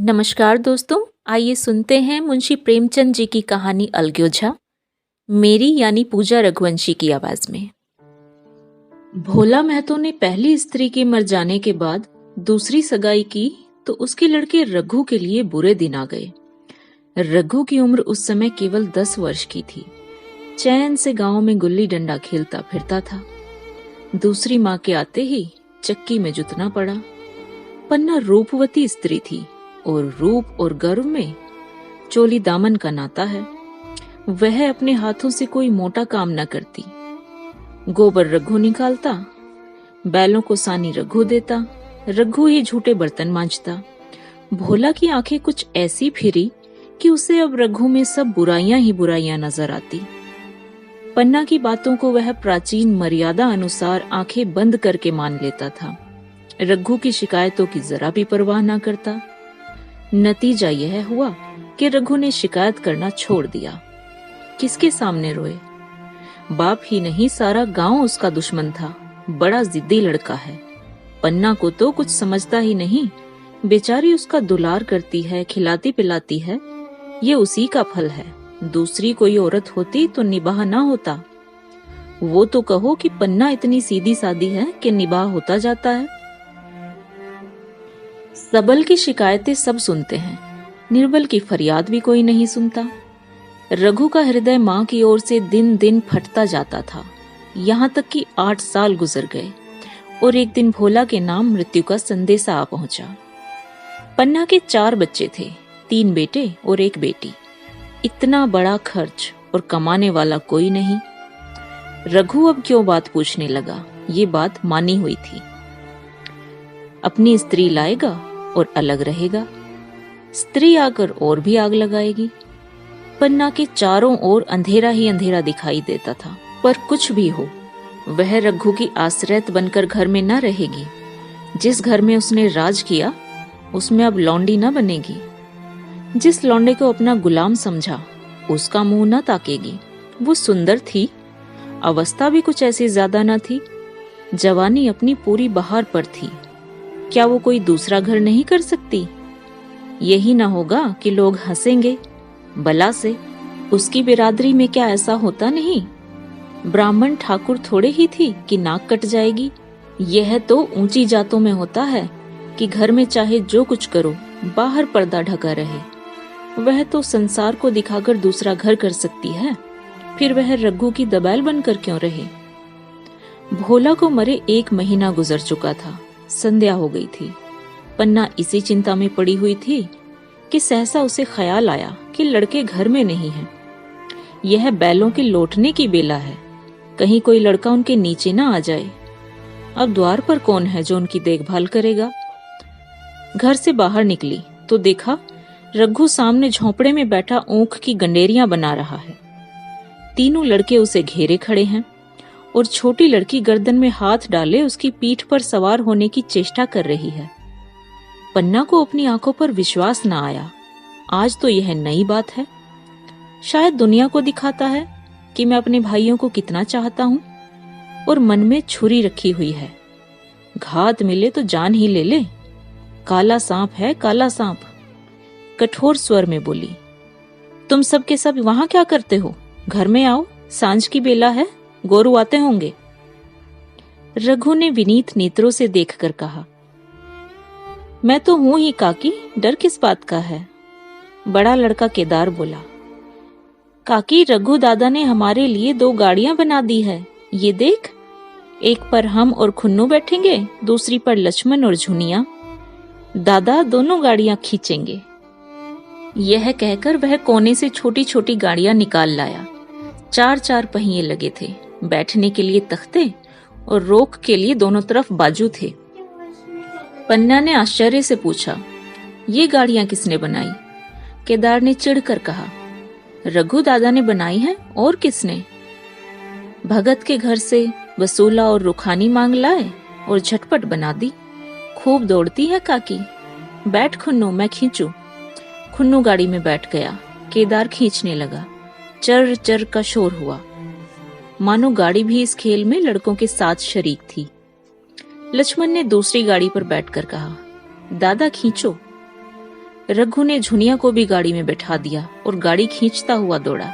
नमस्कार दोस्तों, आइए सुनते हैं मुंशी प्रेमचंद जी की कहानी अलगोजा, मेरी यानी पूजा रघुवंशी की आवाज में। भोला महतो ने पहली स्त्री के मर जाने के बाद दूसरी सगाई की तो उसके लड़के रघु के लिए बुरे दिन आ गए। रघु की उम्र उस समय केवल 10 वर्ष की थी। चैन से गांव में गुल्ली डंडा खेलता फिरता था। दूसरी माँ के आते ही चक्की में जुतना पड़ा। पन्ना रूपवती स्त्री थी और रूप और गर्व में चोली दामन का नाता है। वह अपने हाथों से कोई मोटा काम न करती। गोबर रघु निकालता, बैलों को सानी रघु देता, रघु ही झूठे बर्तन मांजता। भोला की आंखें कुछ ऐसी फिरी कि उसे अब रघु में सब बुराइयां ही बुराइयां नजर आती। पन्ना की बातों को वह प्राचीन मर्यादा अनुसार आंखें बंद करके मान लेता था। रघु की शिकायतों की जरा भी परवाह न करता। नतीजा यह हुआ कि रघु ने शिकायत करना छोड़ दिया। किसके सामने रोए? बाप ही नहीं, सारा गांव उसका दुश्मन था। बड़ा जिद्दी लड़का है। पन्ना को तो कुछ समझता ही नहीं। बेचारी उसका दुलार करती है, खिलाती पिलाती है। ये उसी का फल है। दूसरी कोई औरत होती तो निबाह ना होता। वो तो कहो कि पन्ना इतनी सीधी सादी है कि निबाह होता जाता है। सबल की शिकायतें सब सुनते हैं, निर्बल की फरियाद भी कोई नहीं सुनता। रघु का हृदय मां की ओर से दिन दिन फटता जाता था। यहाँ तक कि 8 साल गुजर गए और एक दिन भोला के नाम मृत्यु का संदेशा आ पहुंचा। पन्ना के 4 बच्चे थे, 3 बेटे और 1 बेटी। इतना बड़ा खर्च और कमाने वाला कोई नहीं। रघु अब क्यों बात पूछने लगा? ये बात मानी हुई थी। अपनी स्त्री लाएगा और अलग रहेगा। स्त्री आकर और भी आग लगाएगी। पन्ना के चारों ओर अंधेरा ही अंधेरा दिखाई देता था। पर कुछ भी हो, वह रघु की आश्रयत बनकर घर में न रहेगी। जिस घर में उसने राज किया उसमें अब लौंडी न बनेगी। जिस लौंडे को अपना गुलाम समझा उसका मुंह न ताकेगी। वो सुंदर थी, अवस्था भी कुछ ऐसी ज्यादा न थी। जवानी अपनी पूरी बहार पर थी। क्या वो कोई दूसरा घर नहीं कर सकती? यही ना होगा कि लोग हंसेंगे बला से। उसकी बिरादरी में क्या ऐसा होता नहीं? ब्राह्मण ठाकुर थोड़े ही थी कि नाक कट जाएगी। यह तो ऊंची जातों में होता है कि घर में चाहे जो कुछ करो, बाहर पर्दा ढका रहे। वह तो संसार को दिखाकर दूसरा घर कर सकती है, फिर वह रघु की दबैल बनकर क्यों रहे? भोला को मरे 1 महीना गुजर चुका था। संध्या हो गई थी। पन्ना इसी चिंता में पड़ी हुई थी कि सहसा उसे ख्याल आया कि लड़के घर में नहीं हैं। यह बैलों के लौटने की बेला है। कहीं कोई लड़का उनके नीचे ना आ जाए। अब द्वार पर कौन है जो उनकी देखभाल करेगा? घर से बाहर निकली तो देखा रघु सामने झोंपड़े में बैठा ऊख की गंडेरियां बना रहा है। तीनों लड़के उसे घेरे खड़े हैं और छोटी लड़की गर्दन में हाथ डाले उसकी पीठ पर सवार होने की चेष्टा कर रही है। पन्ना को अपनी आंखों पर विश्वास न आया। आज तो यह नई बात है। शायद दुनिया को दिखाता है कि मैं अपने भाइयों को कितना चाहता हूं। और मन में छुरी रखी हुई है। घात मिले तो जान ही ले ले। काला सांप है, काला सांप। कठोर स्वर में बोली, तुम सब के सब वहां क्या करते हो? घर में आओ, सांझ की बेला है, गोरू आते होंगे। रघु ने विनीत नेत्रों से देखकर कहा, मैं तो हूं ही काकी, डर किस बात का है? बड़ा लड़का केदार बोला, काकी रघु दादा ने हमारे लिए 2 गाड़ियां बना दी है। ये देख, एक पर हम और खुन्नू बैठेंगे, दूसरी पर लक्ष्मण और झुनिया। दादा दोनों गाड़ियां खींचेंगे। यह कहकर वह कोने से छोटी छोटी गाड़ियां निकाल लाया। 4-4 पहिए लगे थे। बैठने के लिए तख्ते और रोक के लिए दोनों तरफ बाजू थे। पन्ना ने आश्चर्य से पूछा, ये गाड़ियां किसने बनाई? केदार ने चिढ़कर कहा, रघु दादा ने बनाई है, और किसने? भगत के घर से वसूला और रुखानी मांग लाए और झटपट बना दी। खूब दौड़ती है काकी। बैठ खुन्नू, मैं खींचू। खुन्नू गाड़ी में बैठ गया। केदार खींचने लगा। चर चर का शोर हुआ, मानो गाड़ी भी इस खेल में लड़कों के साथ शरीक थी। लक्ष्मण ने दूसरी गाड़ी पर बैठकर कहा, दादा खींचो। रघु ने झुनिया को भी गाड़ी में बैठा दिया और गाड़ी खींचता हुआ दौड़ा।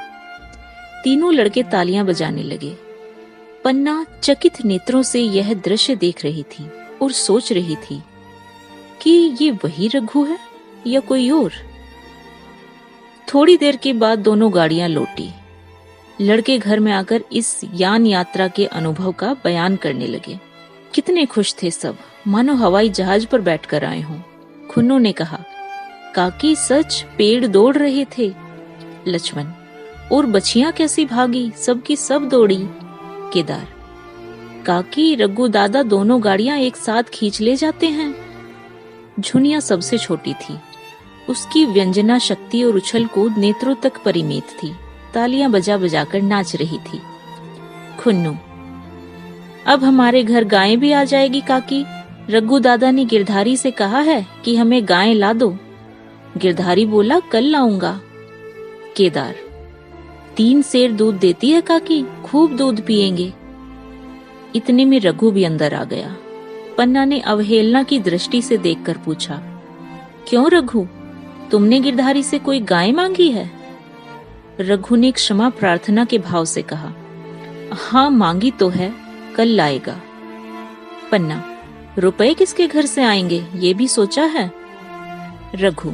तीनों लड़के तालियां बजाने लगे। पन्ना चकित नेत्रों से यह दृश्य देख रही थी और सोच रही थी कि ये वही रघु है या कोई और। थोड़ी देर के बाद दोनों गाड़ियां लौटी। लड़के घर में आकर इस यान यात्रा के अनुभव का बयान करने लगे। कितने खुश थे सब, मानो हवाई जहाज पर बैठकर आए हों। खुन्नू ने कहा, काकी सच पेड़ दौड़ रहे थे। लक्ष्मण, और बछियां कैसी भागी, सबकी सब दौड़ी। केदार, काकी रघु दादा दोनों गाड़ियां एक साथ खींच ले जाते हैं। झुनिया सबसे छोटी थी। उसकी व्यंजना शक्ति और उछल कूद नेत्रों तक परिमित थी। तालियां बजा बजाकर नाच रही थी। खुन्नू, अब हमारे घर गायें भी आ जाएगी काकी। रघु दादा ने गिरधारी से कहा है कि हमें गायें ला दो। गिरधारी बोला, कल लाऊंगा। केदार, 3 सेर दूध देती है काकी, खूब दूध पिएंगे। इतने में रघु भी अंदर आ गया। पन्ना ने अवहेलना की दृष्टि से देखकर पूछा, क्यों रघु, तुमने गिरधारी से कोई गाय मांगी है? रघु ने क्षमा प्रार्थना के भाव से कहा, हाँ मांगी तो है, कल लाएगा। पन्ना, रुपए किसके घर से आएंगे ये भी सोचा है? रघु,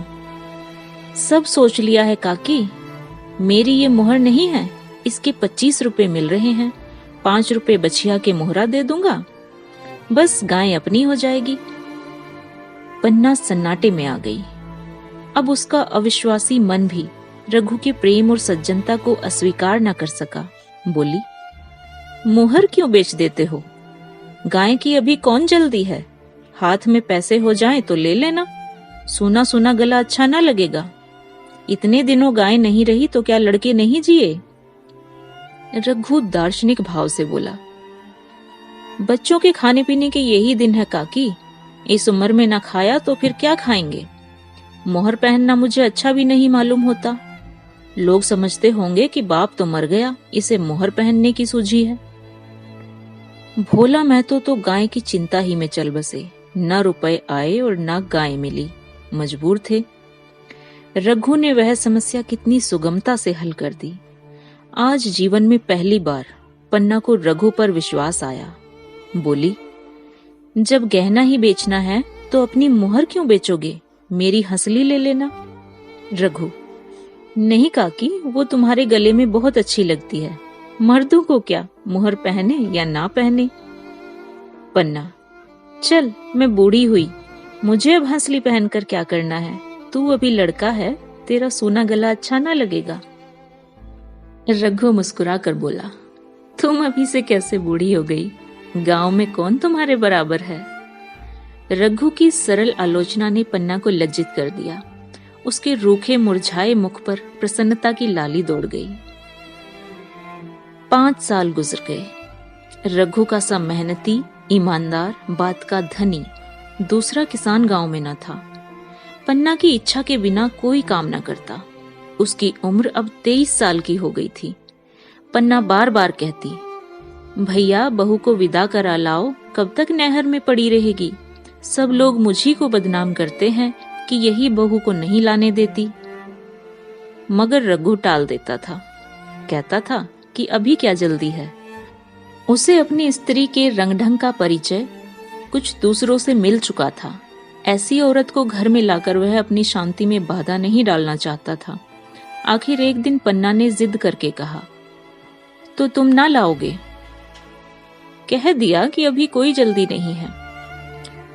सब सोच लिया है काकी। मेरी ये मुहर नहीं है, इसके 25 रुपए मिल रहे हैं। 5 रुपए बछिया के मोहरा दे दूंगा, बस गाय अपनी हो जाएगी। पन्ना सन्नाटे में आ गई। अब उसका अविश्वासी मन भी रघु के प्रेम और सज्जनता को अस्वीकार न कर सका। बोली, मुहर क्यों बेच देते हो? गाय की अभी कौन जल्दी है? हाथ में पैसे हो जाएं तो ले लेना। सूना सूना गला अच्छा ना लगेगा। इतने दिनों गाय नहीं रही तो क्या लड़के नहीं जिए? रघु दार्शनिक भाव से बोला, बच्चों के खाने पीने के यही दिन है काकी। इस उम्र में ना खाया तो फिर क्या खाएंगे? मोहर पहनना मुझे अच्छा भी नहीं मालूम होता। लोग समझते होंगे कि बाप तो मर गया, इसे मोहर पहनने की सूझी है। भोला महतो तो गाय की चिंता ही में चल बसे। न रुपए आए और न गाय मिली, मजबूर थे। रघु ने वह समस्या कितनी सुगमता से हल कर दी। आज जीवन में पहली बार पन्ना को रघु पर विश्वास आया। बोली, जब गहना ही बेचना है तो अपनी मुहर क्यों बेचोगे? मेरी हंसली ले लेना। रघु, नहीं काकी, वो तुम्हारे गले में बहुत अच्छी लगती है। मर्दों को क्या, मुहर पहने या ना पहने। पन्ना, चल मैं बूढ़ी हुई, मुझे अब हंसली पहनकर क्या करना है? तू अभी लड़का है, तेरा सूना गला अच्छा ना लगेगा। रघु मुस्कुरा कर बोला, तुम अभी से कैसे बूढ़ी हो गई? गांव में कौन तुम्हारे बराबर है? रघु की सरल आलोचना ने पन्ना को लज्जित कर दिया। उसके रूखे मुरझाए मुख पर प्रसन्नता की लाली दौड़ गई। 5 साल गुजर गए। रघु का सा मेहनती, ईमानदार, बात का धनी दूसरा किसान गांव में न था। पन्ना की इच्छा के बिना कोई काम न करता। उसकी उम्र अब 23 साल की हो गई थी। पन्ना बार बार कहती, भैया बहू को विदा करा लाओ, कब तक नहर में पड़ी रहेगी? सब लोग मुझी को बदनाम करते हैं कि यही बहू को नहीं लाने देती। मगर रघु टाल देता था। कहता था कि अभी क्या जल्दी है। उसे अपनी स्त्री के रंग ढंग का परिचय कुछ दूसरों से मिल चुका था। ऐसी औरत को घर में लाकर वह अपनी शांति में बाधा नहीं डालना चाहता था। आखिर एक दिन पन्ना ने जिद करके कहा, तो तुम ना लाओगे? कह दिया कि अभी कोई जल्दी नहीं है।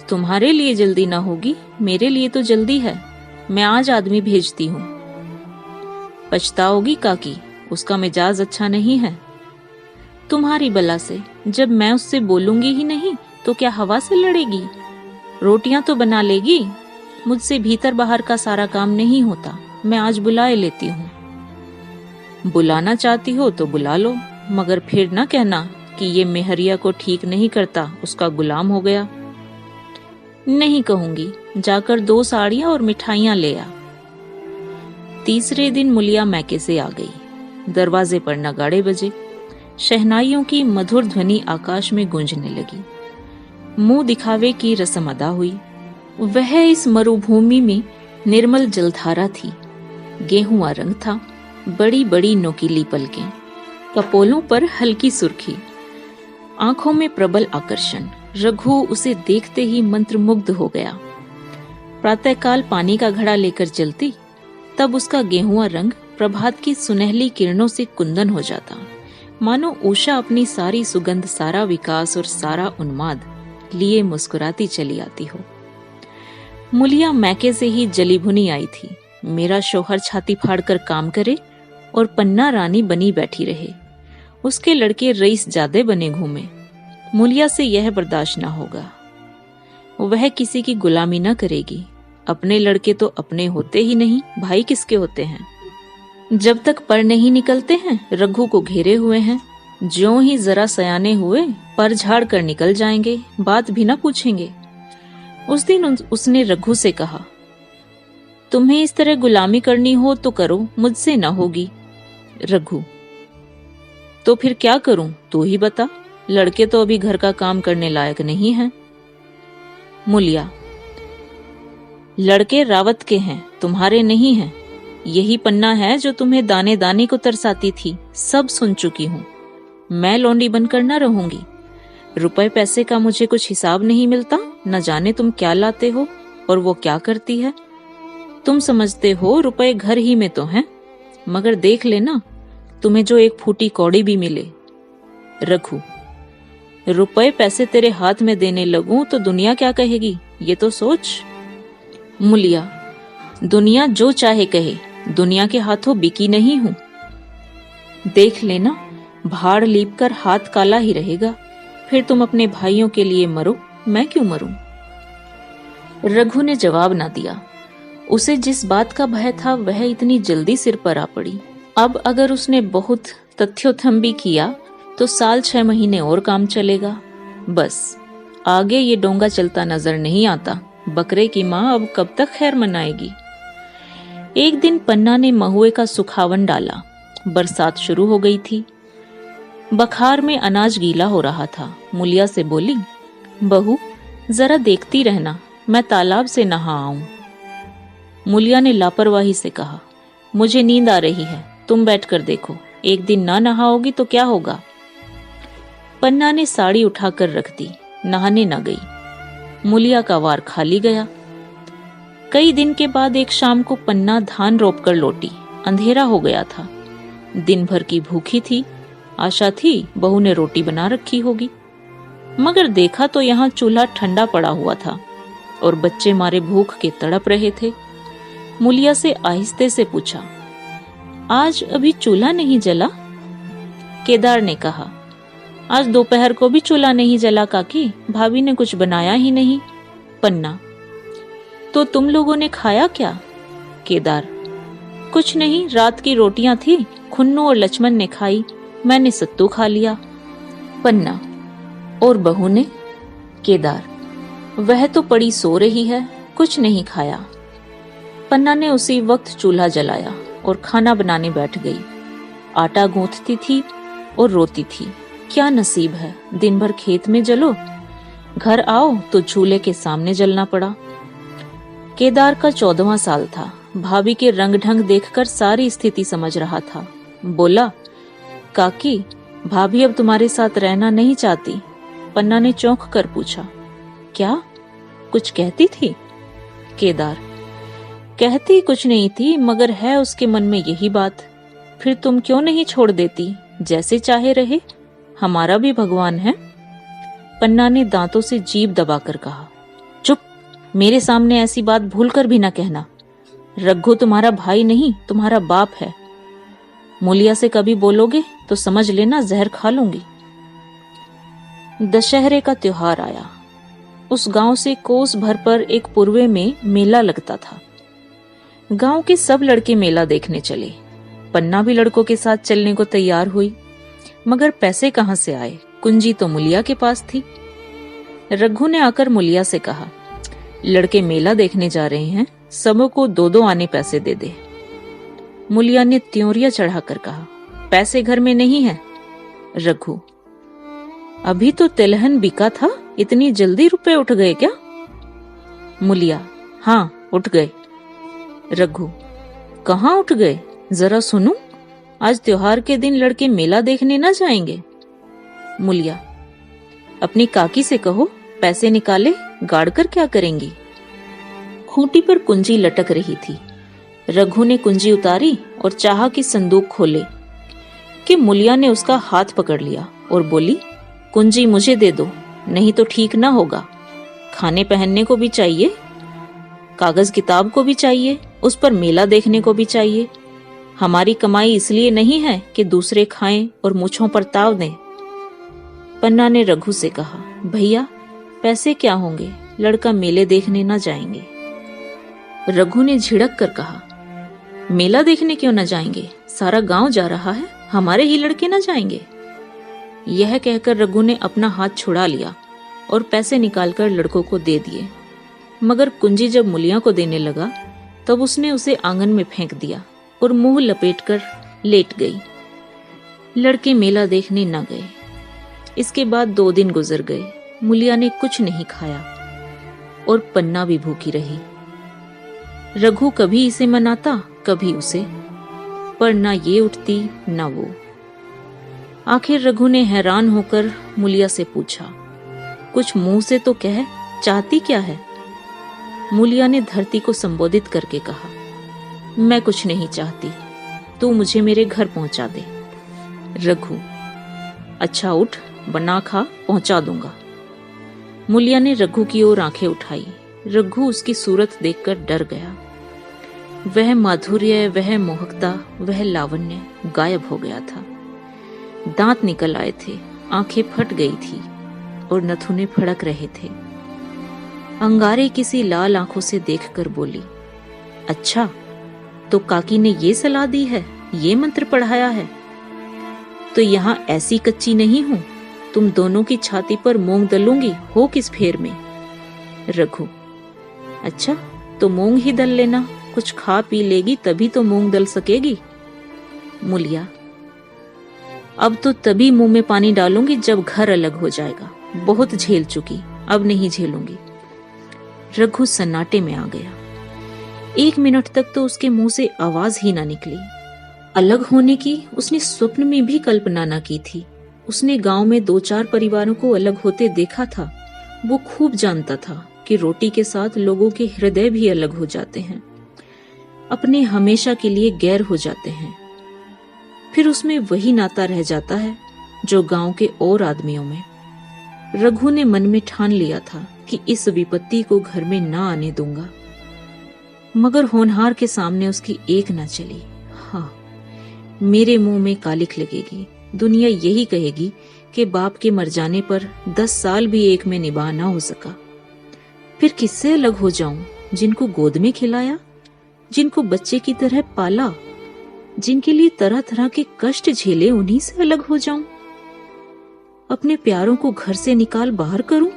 तुम्हारे लिए जल्दी ना होगी, मेरे लिए तो जल्दी है। मैं आज आदमी भेजती हूँ। पछताओगी काकी, उसका मिजाज अच्छा नहीं है। तुम्हारी बला से, जब मैं उससे बोलूंगी ही नहीं तो क्या हवा से लड़ेगी? रोटियां तो बना लेगी। मुझसे भीतर बाहर का सारा काम नहीं होता। मैं आज बुलाए लेती हूँ। बुलाना चाहती हो तो बुला लो, मगर फिर ना कहना कि ये मेहरिया को ठीक नहीं करता, उसका गुलाम हो गया। नहीं कहूंगी, जाकर 2 साड़ियां और मिठाइयां ले आ। तीसरे दिन मुलिया मैके से आ गई। दरवाजे पर नगाड़े बजे। शहनाइयों की मधुर ध्वनि आकाश में गूंजने लगी। मुंह दिखावे की रस्म अदा हुई। वह इस मरुभूमि में निर्मल जलधारा थी, गेहुआ रंग था, बड़ी बड़ी नोकीली पलकें, कपोलों पर हल्की सुर्खी, आंखों में प्रबल आकर्षण। रघु उसे देखते ही मंत्रमुग्ध हो गया। प्रातःकाल पानी का घड़ा लेकर चलती, तब उसका गेहुआ रंग प्रभात की सुनहली किरणों से कुंदन हो जाता, मानो उषा अपनी सारी सुगंध, सारा विकास और सारा उन्माद लिए मुस्कुराती चली आती हो। मुलिया मैके से ही जली भुनी आई थी। मेरा शौहर छाती फाड़कर काम करे और पन्ना रानी बनी बैठी रहे, उसके लड़के रईस जादे बने घूमे। मुलिया से यह बर्दाश्त ना होगा। वह किसी की गुलामी न करेगी। अपने लड़के तो अपने होते ही नहीं, भाई किसके होते हैं? जब तक पर नहीं निकलते हैं, रघु को घेरे हुए हैं। ज्यों ही जरा सयाने हुए, पर झाड़ कर निकल जाएंगे, बात भी ना पूछेंगे। उस दिन उसने रघु से कहा, तुम्हें इस तरह गुलामी करनी हो तो करो, मुझसे ना होगी। रघु, तो फिर क्या करूं, तू ही बता। लड़के तो अभी घर का काम करने लायक नहीं हैं। मुलिया, लड़के रावत के हैं, तुम्हारे नहीं हैं। यही पन्ना है जो तुम्हें दाने दाने को तरसाती थी, सब सुन चुकी हूं। मैं लौंडी बनकर न रहूंगी। रुपए पैसे का मुझे कुछ हिसाब नहीं मिलता। न जाने तुम क्या लाते हो और वो क्या करती है। तुम समझते हो रुपए घर ही में तो हैं, मगर देख लेना तुम्हें जो एक फूटी कौड़ी भी मिले। रघु, रुपए पैसे तेरे हाथ में देने लगूं तो दुनिया क्या कहेगी, ये तो सोच। मुलिया, दुनिया जो चाहे कहे, दुनिया के हाथों बिकी नहीं हूं। देख लेना, भाड़ लीप कर हाथ काला ही रहेगा। फिर तुम अपने भाइयों के लिए मरो, मैं क्यों मरूं? रघु ने जवाब ना दिया। उसे जिस बात का भय था वह इतनी जल्दी सिर पर आ पड़ी। अब अगर उसने बहुत तथ्योथम किया तो साल 6 महीने और काम चलेगा। बस आगे ये डोंगा चलता नजर नहीं आता। बकरे की माँ अब कब तक खैर मनाएगी। एक दिन पन्ना ने महुए का सुखावन डाला। बरसात शुरू हो गई थी। बखार में अनाज गीला हो रहा था। मुलिया से बोली, बहू जरा देखती रहना, मैं तालाब से नहा आऊं। मुलिया ने लापरवाही से कहा, मुझे नींद आ रही है, तुम बैठकर देखो। एक दिन ना नहाओगी तो क्या होगा। पन्ना ने साड़ी उठाकर रख दी, नहाने न गई। मुलिया का वार खाली गया। कई दिन के बाद एक शाम को पन्ना धान रोप कर लौटी। अंधेरा हो गया था। दिन भर की भूखी थी। आशा थी बहू ने रोटी बना रखी होगी, मगर देखा तो यहाँ चूल्हा ठंडा पड़ा हुआ था और बच्चे मारे भूख के तड़प रहे थे। मुलिया से आहिस्ते से पूछा, आज अभी चूल्हा नहीं जला? केदार ने कहा, आज दोपहर को भी चूल्हा नहीं जला काकी, भाभी ने कुछ बनाया ही नहीं। पन्ना, तो तुम लोगों ने खाया क्या? केदार, कुछ नहीं, रात की रोटियां थी, खुन्नू और लक्ष्मण ने खाई, मैंने सत्तू खा लिया। पन्ना, और बहू ने? केदार, वह तो पड़ी सो रही है, कुछ नहीं खाया। पन्ना ने उसी वक्त चूल्हा जलाया और खाना बनाने बैठ गई। आटा गूंथती थी और रोती थी। क्या नसीब है, दिन भर खेत में जलो, घर आओ तो चूल्हे के सामने जलना पड़ा। केदार का 14वां साल था। भाभी के रंग ढंग देखकर सारी स्थिति समझ रहा था। बोला, काकी भाभी अब तुम्हारे साथ रहना नहीं चाहती। पन्ना ने चौंक कर पूछा, क्या कुछ कहती थी? केदार, कहती कुछ नहीं थी, मगर है उसके मन में यही बात। फिर तुम क्यों नहीं छोड़ देती, जैसे चाहे रहे, हमारा भी भगवान है। पन्ना ने दांतों से जीभ दबाकर कहा, चुप, मेरे सामने ऐसी बात भूलकर भी ना कहना। रघु तुम्हारा भाई नहीं, तुम्हारा बाप है। मुलिया से कभी बोलोगे तो समझ लेना जहर खा लूंगी। दशहरे का त्योहार आया। उस गांव से कोस भर पर एक पूर्वे में मेला लगता था। गांव के सब लड़के मेला देखने चले। पन्ना भी लड़कों के साथ चलने को तैयार हुई, मगर पैसे कहां से आए? कुंजी तो मुलिया के पास थी। रघु ने आकर मुलिया से कहा, लड़के मेला देखने जा रहे हैं, सबको 2-2 आने पैसे दे दे। मुलिया ने त्योरिया चढ़ाकर कहा, पैसे घर में नहीं है। रघु, अभी तो तिलहन बिका था, इतनी जल्दी रुपए उठ गए क्या? मुलिया, हाँ उठ गए। रघु, कहाँ उठ गए? जरा सुनो, आज त्योहार के दिन लड़के मेला देखने न जाएंगे? मूलिया, अपनी काकी से कहो पैसे निकाले, गाड़ कर क्या करेंगी? खूंटी पर कुंजी लटक रही थी। रघु ने कुंजी उतारी और चाहा कि संदूक खोले कि मूलिया ने उसका हाथ पकड़ लिया और बोली, कुंजी मुझे दे दो, नहीं तो ठीक ना होगा। खाने पहनने को भी चाहिए, कागज किताब को भी चाहिए, उस पर मेला देखने को भी चाहिए। हमारी कमाई इसलिए नहीं है कि दूसरे खाएं और मूछों पर ताव दें। पन्ना ने रघु से कहा, भैया पैसे क्या होंगे, लड़का मेले देखने न जाएंगे। रघु ने झिड़क कर कहा, मेला देखने क्यों न जाएंगे? सारा गांव जा रहा है, हमारे ही लड़के न जाएंगे? यह कहकर रघु ने अपना हाथ छुड़ा लिया और पैसे निकालकर लड़कों को दे दिए। मगर कुंजी जब मूलिया को देने लगा तब उसने उसे आंगन में फेंक दिया और मुंह लपेटकर लेट गई। लड़के मेला देखने न गए। इसके बाद 2 दिन गुजर गए। मूलिया ने कुछ नहीं खाया और पन्ना भी भूखी रही। रघु कभी इसे मनाता, कभी उसे, पर ना ये उठती ना वो। आखिर रघु ने हैरान होकर मूलिया से पूछा, कुछ मुंह से तो कह, चाहती क्या है? मूलिया ने धरती को संबोधित करके कहा, मैं कुछ नहीं चाहती, तू मुझे मेरे घर पहुंचा दे। रघु, अच्छा उठ, बना खा, पहुंचा दूंगा। मूलिया ने रघु की ओर आंखें उठाई। रघु उसकी सूरत देखकर डर गया। वह माधुर्य, वह मोहकता, वह लावण्य गायब हो गया था। दांत निकल आए थे, आंखें फट गई थी और नथुने फड़क रहे थे। अंगारे किसी लाल आंखों से देखकर बोली, अच्छा तो काकी ने ये सलाह दी है, ये मंत्र पढ़ाया है? तो यहाँ ऐसी कच्ची नहीं हूं, तुम दोनों की छाती पर मूंग दलूंगी, हो किस फेर में? रघु, अच्छा तो मूंग ही दल लेना, कुछ खा पी लेगी तभी तो मूंग दल सकेगी। मूलिया, अब तो तभी मुंह में पानी डालूंगी जब घर अलग हो जाएगा। बहुत झेल चुकी, अब नहीं झेलूंगी। रघु सन्नाटे में आ गया। 1 मिनट तक तो उसके मुंह से आवाज ही ना निकली। अलग होने की उसने स्वप्न में भी कल्पना न की थी। उसने गांव में 2-4 परिवारों को अलग होते देखा था। वो खूब जानता था कि रोटी के साथ लोगों के हृदय भी अलग हो जाते हैं, अपने हमेशा के लिए गैर हो जाते हैं। फिर उसमें वही नाता रह जाता है जो गांव के और आदमियों में। रघु ने मन में ठान लिया था कि इस विपत्ति को घर में ना आने दूंगा, मगर होनहार के सामने उसकी एक ना चली। हाँ, मेरे मुंह में कालिख लगेगी। दुनिया यही कहेगी कि बाप के मर जाने पर 10 साल भी एक में निभा ना हो सका। फिर किससे अलग हो जाऊं? जिनको गोद में खिलाया, जिनको बच्चे की तरह पाला, जिनके लिए तरह तरह के कष्ट झेले, उन्हीं से अलग हो जाऊं? अपने प्यारों को घर से निकाल बाहर करूं?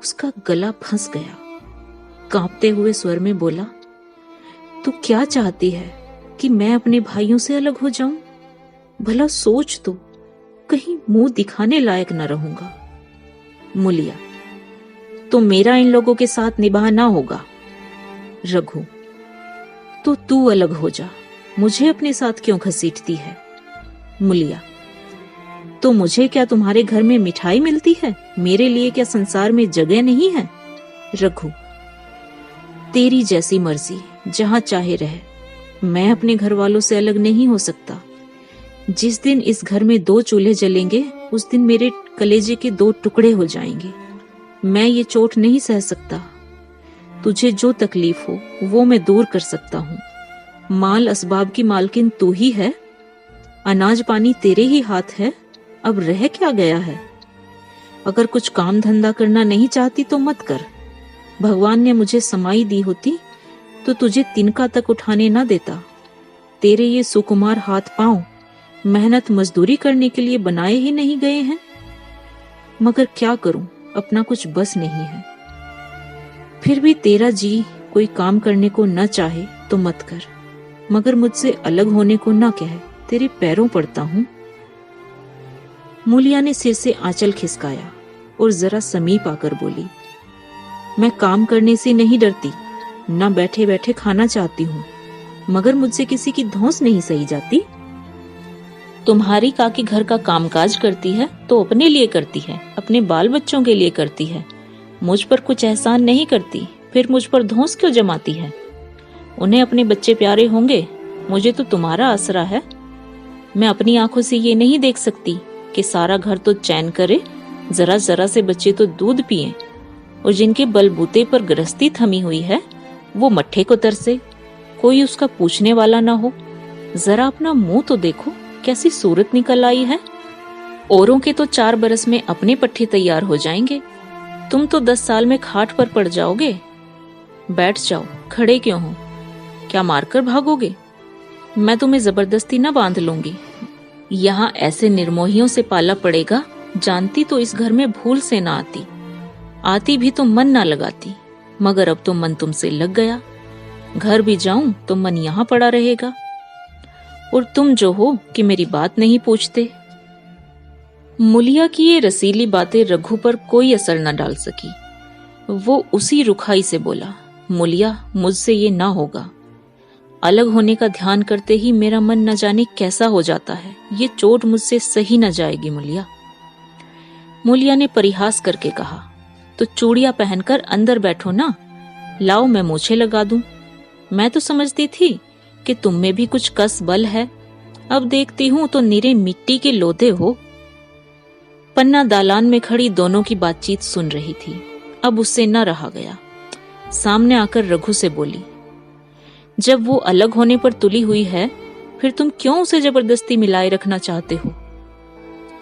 उसका गला फंस गया। कांपते हुए स्वर में बोला, तू क्या चाहती है कि मैं अपने भाइयों से अलग हो जाऊं? भला सोच तो, कहीं मुंह दिखाने लायक न रहूंगा। मूलिया, तो मेरा इन लोगों के साथ निभाना ना होगा। रघु, तो तू अलग हो जा, मुझे अपने साथ क्यों घसीटती है? मूलिया, तो मुझे क्या तुम्हारे घर में मिठाई मिलती है? मेरे लिए क्या संसार में जगह नहीं है? रघु, तेरी जैसी मर्जी, जहां चाहे रह। मैं अपने घर वालों से अलग नहीं हो सकता। जिस दिन इस घर में 2 चूल्हे जलेंगे, उस दिन मेरे कलेजे के 2 टुकड़े हो जाएंगे। मैं ये चोट नहीं सह सकता। तुझे जो तकलीफ हो वो मैं दूर कर सकता हूँ। माल असबाब की मालकिन तू ही है, अनाज पानी तेरे ही हाथ है। अब रह क्या गया है? अगर कुछ काम धंधा करना नहीं चाहती तो मत कर। भगवान ने मुझे समाई दी होती तो तुझे तिनका तक उठाने ना देता। तेरे ये सुकुमार हाथ पांव मेहनत मजदूरी करने के लिए बनाए ही नहीं गए हैं। मगर क्या करूं, अपना कुछ बस नहीं है। फिर भी तेरा जी कोई काम करने को न चाहे तो मत कर, मगर मुझसे अलग होने को न कहे। तेरे पैरों पड़ता हूं। मूलिया ने सिर से आंचल खिसकाया और जरा समीप आकर बोली, मैं काम करने से नहीं डरती, ना बैठे बैठे खाना चाहती हूँ, मगर मुझसे किसी की धौंस नहीं सही जाती। तुम्हारी काकी घर का कामकाज करती है तो अपने लिए करती है, अपने बाल बच्चों के लिए करती है। मुझ पर कुछ एहसान नहीं करती, फिर मुझ पर धौंस क्यों जमाती है? उन्हें अपने बच्चे प्यारे होंगे, मुझे तो तुम्हारा आसरा है। मैं अपनी आंखों से ये नहीं देख सकती कि सारा घर तो चैन करे, जरा जरा से बच्चे तो दूध पिए, और जिनके बलबूते पर गृहस्थी थमी हुई है वो मट्ठे को तरसे, कोई उसका पूछने वाला ना हो। जरा अपना मुंह तो देखो, कैसी सूरत निकल आई है। औरों के तो 4 बरस में अपने पट्टे तैयार हो जाएंगे, तुम तो 10 साल में खाट पर पड़ जाओगे। बैठ जाओ, खड़े क्यों हो? क्या मारकर भागोगे? मैं तुम्हें जबरदस्ती न बांध लूंगी। यहाँ ऐसे निर्मोहियों से पाला पड़ेगा, जानती तो इस घर में भूल से ना आती। आती भी तो मन ना लगाती, मगर अब तो मन तुमसे लग गया। घर भी जाऊं तो मन यहाँ पड़ा रहेगा। और तुम जो हो कि मेरी बात नहीं पूछते। मुलिया की ये रसीली बातें रघु पर कोई असर न डाल सकी। वो उसी रुखाई से बोला, मुलिया, मुझसे ये ना होगा। अलग होने का ध्यान करते ही मेरा मन न जाने कैसा हो जाता है। ये चोट मुझसे सही न जाएगी मुलिया। मुलिया ने परिहास करके कहा, तो चूड़ियां पहनकर अंदर बैठो ना, लाओ मैं मूछें लगा दूं। मैं तो समझती थी कि तुम में भी कुछ कस बल है, अब देखती हूं तो निरे मिट्टी के लोधे हो। पन्ना दालान में खड़ी दोनों की बातचीत सुन रही थी, अब उससे न रहा गया। सामने आकर रघु से बोली, जब वो अलग होने पर तुली हुई है, फिर तुम क्यों उसे जबरदस्ती मिलाए रखना चाहते हो?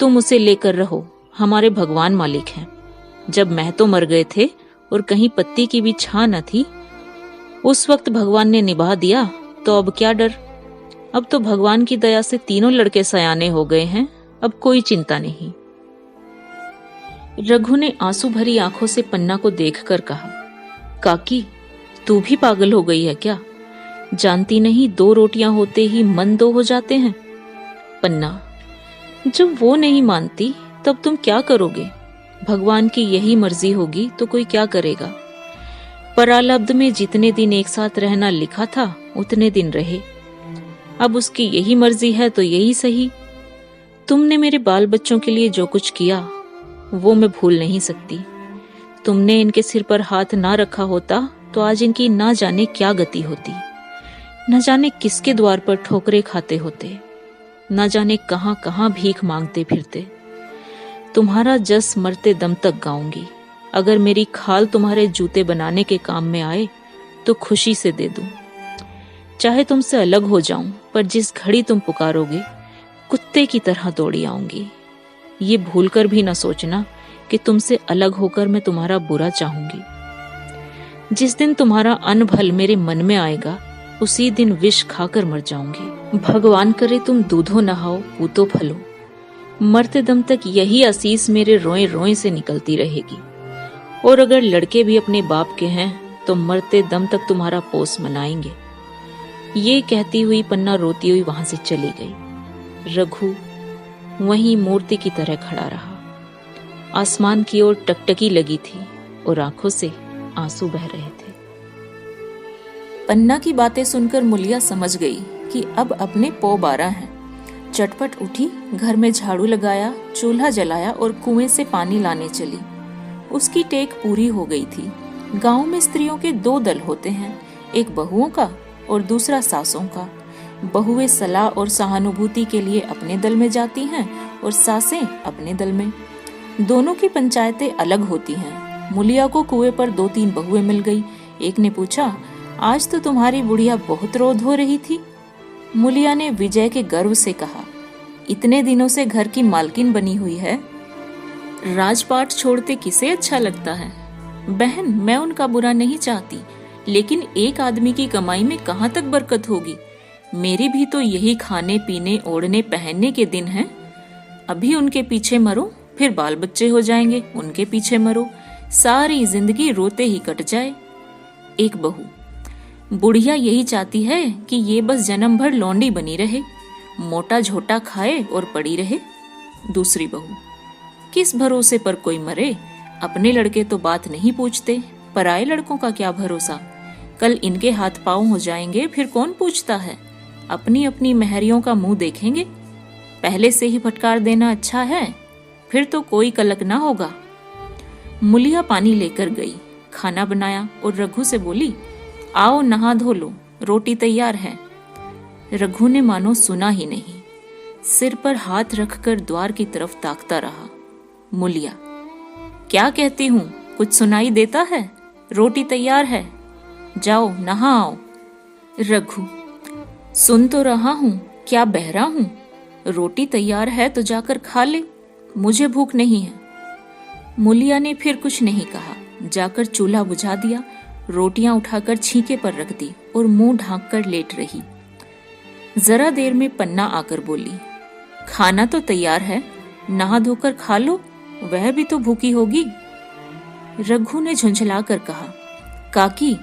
तुम उसे लेकर रहो, हमारे भगवान मालिक हैं। जब महतो मर गए थे और कहीं पत्ती की भी छां न थी, उस वक्त भगवान ने निभा दिया, तो अब क्या डर। अब तो भगवान की दया से तीनों लड़के सयाने हो गए हैं, अब कोई चिंता नहीं। रघु ने आंसू भरी आंखों से पन्ना को देखकर कहा, काकी, तू भी पागल हो गई है क्या? जानती नहीं 2 रोटियां होते ही मन 2 हो जाते हैं। पन्ना, जब वो नहीं मानती तब तुम क्या करोगे? भगवान की यही मर्जी होगी तो कोई क्या करेगा। परालब्ध में जितने दिन एक साथ रहना लिखा था उतने दिन रहे, अब उसकी यही मर्जी है तो यही सही। तुमने मेरे बाल बच्चों के लिए जो कुछ किया वो मैं भूल नहीं सकती। तुमने इनके सिर पर हाथ ना रखा होता तो आज इनकी ना जाने क्या गति होती, न जाने किसके द्वार पर ठोकरे खाते होते, न जाने कहां कहां भीख मांगते फिरते। तुम्हारा जस मरते दम तक गाऊंगी। अगर मेरी खाल तुम्हारे जूते बनाने के काम में आए तो खुशी से दे दूं। चाहे तुमसे अलग हो जाऊं, पर जिस घड़ी तुम पुकारोगे कुत्ते की तरह दौड़ी आऊंगी। ये भूलकर भी न सोचना कि तुमसे अलग होकर मैं तुम्हारा बुरा चाहूंगी। जिस दिन तुम्हारा अनभल मेरे मन में आएगा उसी दिन विष खाकर मर जाऊंगी। भगवान करे तुम दूधो नहाओ पूतो फलो। मरते दम तक यही आसीस मेरे रोए रोए से निकलती रहेगी। और अगर लड़के भी अपने बाप के हैं तो मरते दम तक तुम्हारा पोस मनाएंगे। ये कहती हुई पन्ना रोती हुई वहां से चली गई। रघु वहीं मूर्ति की तरह खड़ा रहा। आसमान की ओर टकटकी लगी थी और आंखों से आंसू बह रहे थे। पन्ना की बातें सुनकर मुलिया समझ गई कि अब अपने पौ 12 हैं। चटपट उठी, घर में झाड़ू लगाया, चूल्हा जलाया और कुएं से पानी लाने चली। उसकी टेक पूरी हो गई थी। गांव में स्त्रियों के 2 दल होते हैं, एक बहुओं का और दूसरा सासों का। बहुएं सलाह और सहानुभूति के लिए अपने दल में जाती हैं और सासें अपने दल में। दोनों की पंचायतें अलग होती हैं। मुलिया को कुएं पर 2-3 बहुएं मिल गई। एक ने पूछा, आज तो तुम्हारी बुढ़िया बहुत रोध हो रही थी। मुलिया ने विजय के गर्व से कहा, इतने दिनों से घर की मालकिन बनी हुई है, राजपाट छोड़ते किसे अच्छा लगता है। बहन, मैं उनका बुरा नहीं चाहती, लेकिन एक आदमी की कमाई में कहाँ तक बरकत होगी। मेरी भी तो यही खाने पीने ओढ़ने पहनने के दिन हैं। अभी उनके पीछे मरो, फिर बाल बच्चे हो जाएंगे, उनके पीछे मरो, सारी जिंदगी रोते ही कट जाए। एक बहू, बुढ़िया यही चाहती है कि ये बस जन्म भर लौंडी बनी रहे, मोटा झोटा खाए और पड़ी रहे। दूसरी बहू, किस भरोसे पर कोई मरे, अपने लड़के तो बात नहीं पूछते, पराये लड़कों का क्या भरोसा। कल इनके हाथ पांव हो जाएंगे, फिर कौन पूछता है। अपनी अपनी महरियों का मुंह देखेंगे। पहले से ही फटकार देना अच्छा है, फिर तो कोई कलक ना होगा। मुलिया पानी लेकर गई, खाना बनाया और रघु से बोली, आओ नहा धो लो, रोटी तैयार है। रघु ने मानो सुना ही नहीं, सिर पर हाथ रखकर द्वार की तरफ ताकता रहा। मुलिया, क्या कहती हूं, कुछ सुनाई देता है? रोटी तैयार है, जाओ नहा आओ। रघु, सुन तो रहा हूं, क्या बहरा हूं? रोटी तैयार है तो जाकर खा ले, मुझे भूख नहीं है। मुलिया ने फिर कुछ नहीं कहा, जाकर चूल्हा बुझा दिया, रोटियां उठाकर छींके पर रख दी और मुंह ढांक कर लेट रही। जरा देर में पन्ना आकर बोली, खाना तो तैयार है, नहा धोकर खा लो, वह भी तो भूखी होगी। रघु ने झुंझला कर कहा, काकी,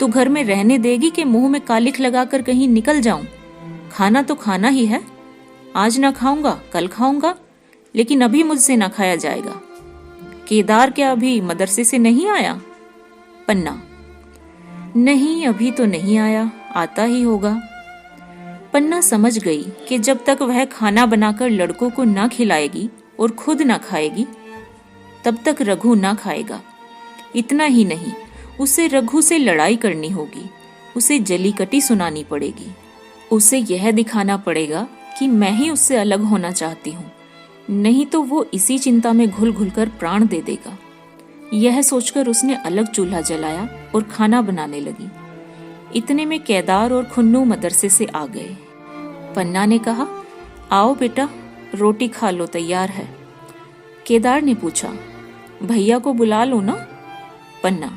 तू घर में रहने देगी कि मुंह में कालिख लगाकर कहीं निकल जाऊं? खाना तो खाना ही है, आज ना खाऊंगा कल खाऊंगा, लेकिन अभी मुझसे ना खाया जाएगा। केदार क्या अभी मदरसे से नहीं आया? पन्ना, नहीं अभी तो नहीं आया, आता ही होगा। पन्ना समझ गई कि जब तक वह खाना बनाकर लड़कों को ना खिलाएगी और खुद ना खाएगी, तब तक रघु ना खाएगा। इतना ही नहीं, उसे रघु से लड़ाई करनी होगी, उसे जली कटी सुनानी पड़ेगी, उसे यह दिखाना पड़ेगा कि मैं ही उससे अलग होना चाहती हूँ, नहीं तो वो इसी चिंता में घुल घुल कर प्राण दे देगा। यह सोचकर उसने अलग चूल्हा जलाया और खाना बनाने लगी। इतने में केदार और खुन्नू मदरसे से आ गए। पन्ना ने कहा, आओ बेटा, रोटी खा लो, तैयार है। केदार ने पूछा, भैया को बुला लो ना? पन्ना,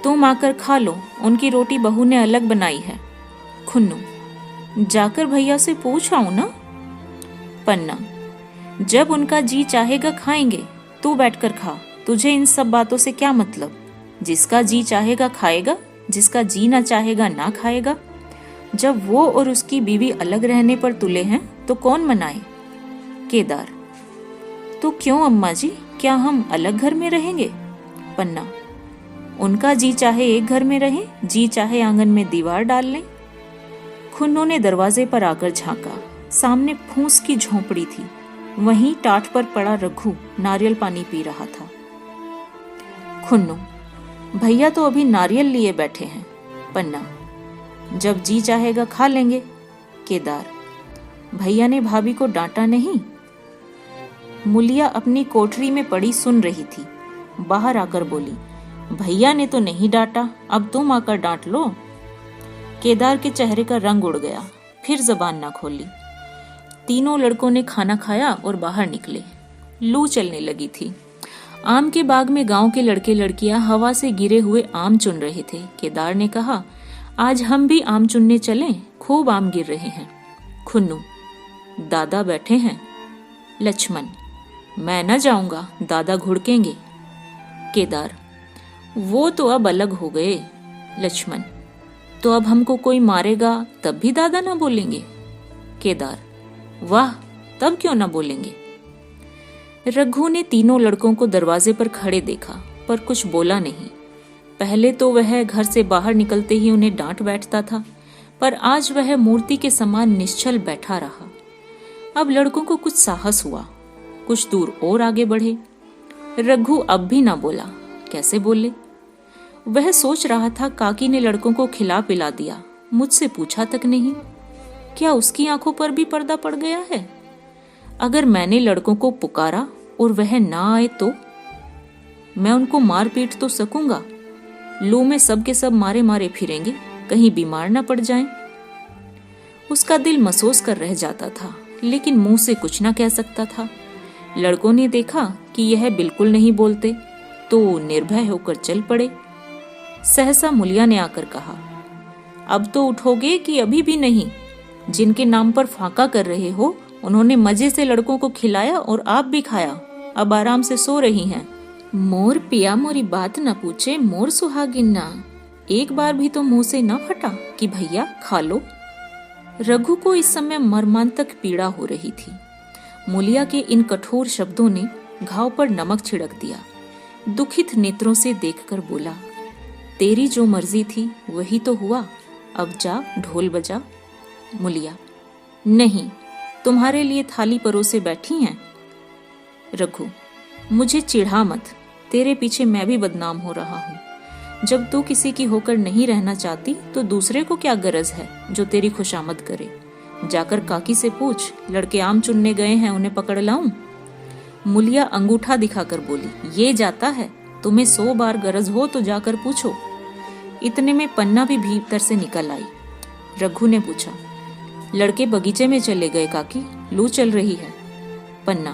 तुम आकर खा लो, उनकी रोटी बहू ने अलग बनाई है। खुन्नू, जाकर भैया से पूछ आऊं ना? पन्ना, जब उनका जी चाहेगा खाएंगे, तू बैठकर खा, तुझे इन सब बातों से क्या मतलब? जिसका जी चाहेगा खाएगा, जिसका जी ना चाहेगा ना खाएगा। जब वो और उसकी बीवी अलग रहने पर तुले हैं तो कौन मनाए? केदार, तो क्यों अम्मा जी, क्या हम अलग घर में रहेंगे? पन्ना, उनका जी चाहे एक घर में रहे, जी चाहे आंगन में दीवार डाल लें। खुन्नू ने दरवाजे पर आकर झांका, सामने फूस की झोंपड़ी थी, वहीं टाट पर पड़ा रघु नारियल पानी पी रहा था। खुन्नू, भैया तो अभी नारियल लिए बैठे हैं। पन्ना, जब जी चाहेगा खा लेंगे। केदार, भैया ने भाभी को डांटा नहीं? मुलिया अपनी कोठरी में पड़ी सुन रही थी, बाहर आकर बोली, भैया ने तो नहीं डांटा, अब तुम आकर डांट लो। केदार के चेहरे का रंग उड़ गया, फिर जबान ना खोली। तीनों लड़कों ने खाना खाया और बाहर निकले। लू चलने लगी थी। आम के बाग में गांव के लड़के लड़कियां हवा से गिरे हुए आम चुन रहे थे। केदार ने कहा, आज हम भी आम चुनने चलें, खूब आम गिर रहे हैं। खुन्नू, दादा बैठे हैं। लक्ष्मण, मैं न जाऊंगा, दादा घुड़केंगे। केदार, वो तो अब अलग हो गए। लक्ष्मण, तो अब हमको कोई मारेगा तब भी दादा ना बोलेंगे? केदार, वाह, तब क्यों ना बोलेंगे? रघु ने तीनों लड़कों को दरवाजे पर खड़े देखा, पर कुछ बोला नहीं। पहले तो वह घर से बाहर निकलते ही उन्हें डांट बैठता था, पर आज वह मूर्ति के समान निश्चल बैठा रहा। अब लड़कों को कुछ साहस हुआ, कुछ दूर और आगे बढ़े। रघु अब भी ना बोला, कैसे बोले? वह सोच रहा था, काकी ने लड़कों को खिला पिला दिया, मुझसे पूछा तक नहीं। क्या उसकी आंखों पर भी पर्दा पड़ गया है? अगर मैंने लड़कों को पुकारा और वह ना आए तो मैं उनको मार पीट तो सकूंगा। लू में सब के सब मारे मारे फिरेंगे, कहीं बीमार ना पड़ जाएं। उसका दिल महसूस कर रह जाता था, लेकिन मुंह से कुछ ना कह सकता था। लड़कों ने देखा कि यह बिल्कुल नहीं बोलते, तो निर्भय होकर चल पड़े। सहसा मुलिया ने आकर कहा, अब तो उठोगे कि अभी भी नहीं? जिनके नाम पर फाका कर रहे हो, उन्होंने मजे से लड़कों को खिलाया और आप भी खाया, अब आराम से सो रही हैं। मोर पिया मोरी बात न पूछे, मोर सुहागिन ना। एक बार भी तो मुंह से न फटा कि भैया खा लो। रघु को इस समय मर्मांतक पीड़ा हो रही थी। मुलिया के इन कठोर शब्दों ने घाव पर नमक छिड़क दिया। दुखित नेत्रों से देखकर बोला, तेरी जो मर्जी थी वही तो हुआ, अब जा ढोल बजा। मुलिया, नहीं, तुम्हारे लिए थाली परोसे बैठी हैं। रघु, मुझे चिढ़ा मत, तेरे पीछे मैं भी बदनाम हो रहा हूँ। जब तू किसी की होकर नहीं रहना चाहती तो दूसरे को क्या गरज है जो तेरी खुशामद करे। जाकर काकी से पूछ, लड़के आम चुनने गए हैं, उन्हें पकड़ लाऊं? मुलिया अंगूठा दिखाकर बोली, ये जाता है, तुम्हें 100 बार गरज हो तो जाकर पूछो। इतने में पन्ना भी भीतर से निकल आई। रघु ने पूछा, लड़के बगीचे में चले गए काकी, लू चल रही है। पन्ना,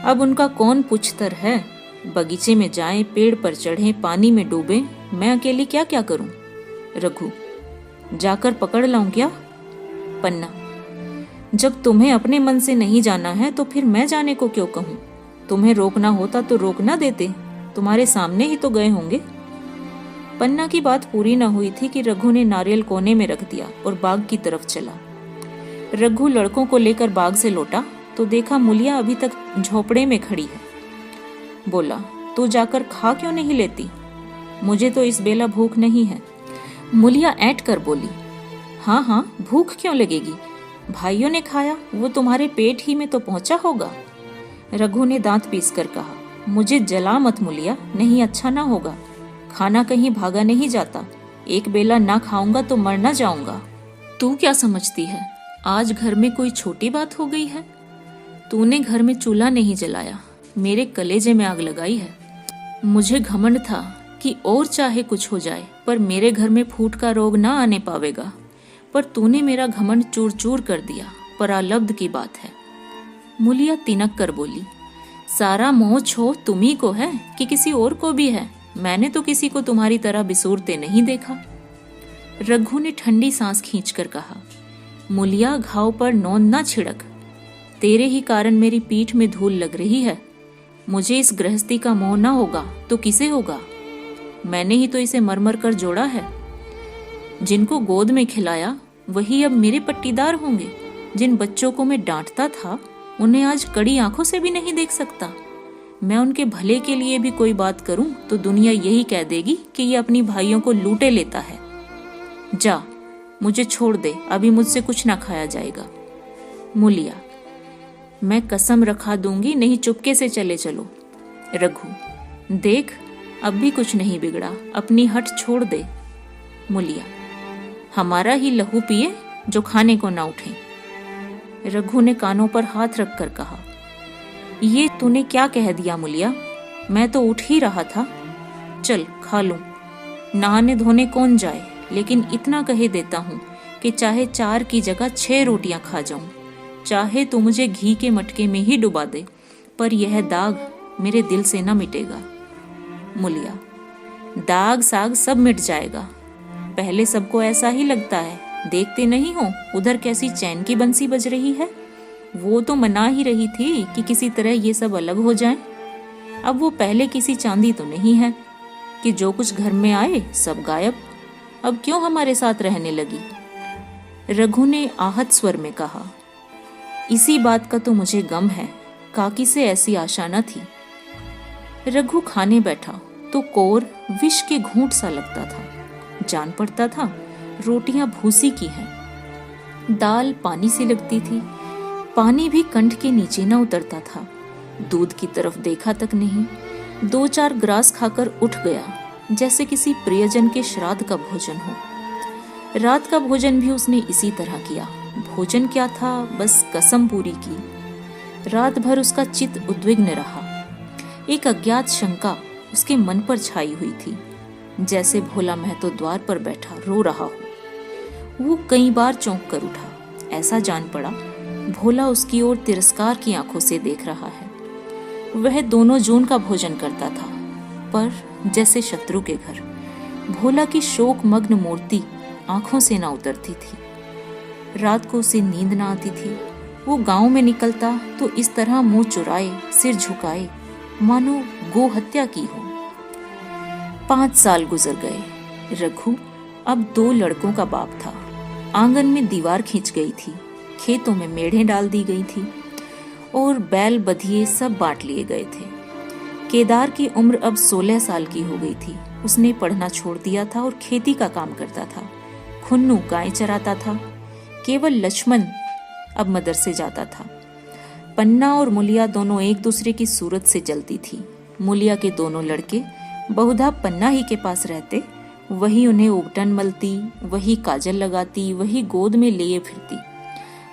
अब उनका कौन पूछतर है, बगीचे में जाएं, पेड़ पर चढ़ें, पानी में डूबें, मैं अकेली क्या क्या करूं। रघु, जाकर पकड़ लाऊं क्या? पन्ना, जब तुम्हें अपने मन से नहीं जाना है तो फिर मैं जाने को क्यों कहूं? तुम्हें रोकना होता तो रोक ना देते, तुम्हारे सामने ही तो गए होंगे। पन्ना की बात पूरी न हुई थी कि रघु ने नारियल कोने में रख दिया और बाग की तरफ चला। रघु लड़कों को लेकर बाग से लौटा तो देखा मुलिया अभी तक झोपड़े में खड़ी है। बोला, तू जाकर खा क्यों नहीं लेती? मुझे तो इस बेला भूख नहीं है। मुलिया ऐंठ कर बोली, हाँ हाँ, भूख क्यों लगेगी, भाइयों ने खाया, वो तुम्हारे पेट ही में तो पहुंचा होगा। रघु ने दांत पीस कर कहा, मुझे जला मत मुलिया, नहीं अच्छा ना होगा। खाना कहीं भागा नहीं जाता, एक बेला ना खाऊंगा तो मर ना जाऊंगा। तू क्या समझती है, आज घर में कोई छोटी बात हो गई है? तूने घर में चूल्हा नहीं जलाया, मेरे कलेजे में आग लगाई है। मुझे घमंड था कि और चाहे कुछ हो जाए पर मेरे घर में फूट का रोग ना आने पावेगा, पर तूने मेरा घमंड चूर चूर कर दिया, परालब्ध की बात है। मुलिया तिनक कर बोली, सारा मोह छो तुम्ही को है कि किसी और को भी है, मैंने तो किसी को तुम्हारी तरह बिसूरते नहीं देखा। रघु ने ठंडी सांस खींचकर कहा, मुलिया, घाव पर नौंद ना छिड़क, तेरे ही कारण मेरी पीठ में धूल लग रही है। मुझे इस गृहस्थी का मोह ना होगा तो किसे होगा? मैंने ही तो इसे मरमर कर जोड़ा है। जिनको गोद में खिलाया वही अब मेरे पट्टीदार होंगे। जिन बच्चों को मैं डांटता था उन्हें आज कड़ी आंखों से भी नहीं देख सकता। मैं उनके भले के लिए भी कोई बात करूं तो दुनिया यही कह देगी कि ये अपनी भाइयों को लूटे लेता है। जा, मुझे छोड़ दे, अभी मुझसे कुछ ना खाया जाएगा। मुलिया, मैं कसम रखा दूंगी, नहीं चुपके से चले चलो। रघु, देख अब भी कुछ नहीं बिगड़ा, अपनी हट छोड़ दे। मुलिया, हमारा ही लहू पिए जो खाने को ना उठे। रघु ने कानों पर हाथ रखकर कहा, ये तूने क्या कह दिया मुलिया, मैं तो उठ ही रहा था। चल खा लूं, नहाने धोने कौन जाए, लेकिन इतना कहे देता हूं कि चाहे 4 की जगह 6 रोटियां खा जाऊं, चाहे तू मुझे घी के मटके में ही डुबा दे, पर यह दाग मेरे दिल से न मिटेगा। मुलिया, दाग साग सब मिट जाएगा, पहले सबको ऐसा ही लगता है, देखते नहीं हो उधर कैसी चैन की बंसी बज रही है। वो तो मना ही रही थी कि किसी तरह ये सब अलग हो जाएं। अब वो पहले किसी चांदी तो नहीं है कि जो कुछ घर में आए सब गायब। अब क्यों हमारे साथ रहने लगी? रघु ने आहत स्वर में कहा, इसी बात का तो मुझे गम है, काकी से ऐसी आशा न थी। रघु खाने बैठा तो कोर विष के घूंट सा लगता था। जान पड़ता था रोटियां भूसी की हैं। दाल पानी सी लगती थी, पानी भी कंठ के नीचे न उतरता था। दूध की तरफ देखा तक नहीं, 2-4 ग्रास खाकर उठ गया जैसे किसी प्रियजन के श्राद्ध का भोजन हो। रात का भोजन भी उसने इसी तरह किया। भोजन क्या था, बस कसम पूरी की। रात भर उसका चित्त उद्विग्न रहा। एक अज्ञात शंका उसके मन पर छाई हुई थी, जैसे भोला महतो द्वार पर बैठा रो रहा हो। वो कई बार चौंक कर उठा। ऐसा जान पड़ा भोला उसकी ओर तिरस्कार की आंखों से देख रहा है। वह दोनों जून का भोजन करता था, पर जैसे शत्रु के घर। भोला की शोक मग्न मूर्ति आंखों से ना उतरती थी। रात को उसे नींद ना आती थी। वो गांव में निकलता तो इस तरह मुंह चुराए, सिर झुकाए, मानो गो हत्या की हो। 5 साल गुजर गए। रघु अब 2 लड़कों का बाप था। आंगन में दीवार खींच गई थी, खेतों में मेढ़ें डाल दी गई थी और बैल बधिये सब बांट लिए गए थे। केदार की उम्र अब 16 साल की हो गई थी। उसने पढ़ना छोड़ दिया था और खेती का काम करता था। खुन्नू गाय चराता था। केवल लक्ष्मण अब मदरसे जाता था। पन्ना और मुलिया दोनों एक दूसरे की सूरत से जलती थी। मुलिया के दोनों लड़के बहुधा पन्ना ही के पास रहते, वही उन्हें उबटन मलती, वही काजल लगाती, वही गोद में लिए फिरती,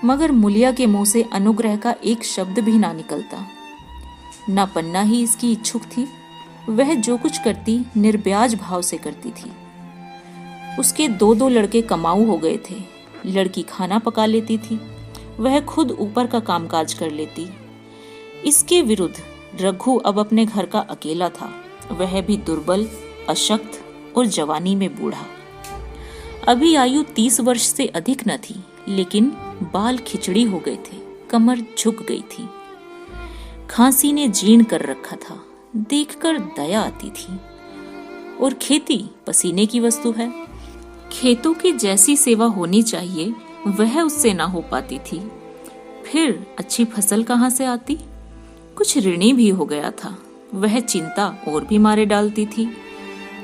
मगर मुलिया के मुंह से अनुग्रह का एक शब्द भी ना निकलता। ना पन्ना ही इसकी इच्छुक थी। वह जो कुछ करती निर्ब्याज भाव से करती थी। उसके दो दो लड़के कमाऊ हो गए थे। लड़की खाना पका लेती थी, वह खुद ऊपर का कामकाज कर लेती। इसके विरुद्ध रघु अब अपने घर का अकेला था, वह भी दुर्बल, अशक्त और जवानी में बूढ़ा। अभी आयु 30 वर्ष से अधिक न थी, लेकिन बाल खिचड़ी हो गए थे, कमर झुक गई थी, खांसी ने जीर्ण कर रखा था। देखकर दया आती थी। और खेती पसीने की वस्तु है। खेतों की जैसी सेवा होनी चाहिए वह उससे ना हो पाती थी। फिर अच्छी फसल कहाँ से आती? कुछ ऋणी भी हो गया था। वह चिंता और भी मारे डालती थी।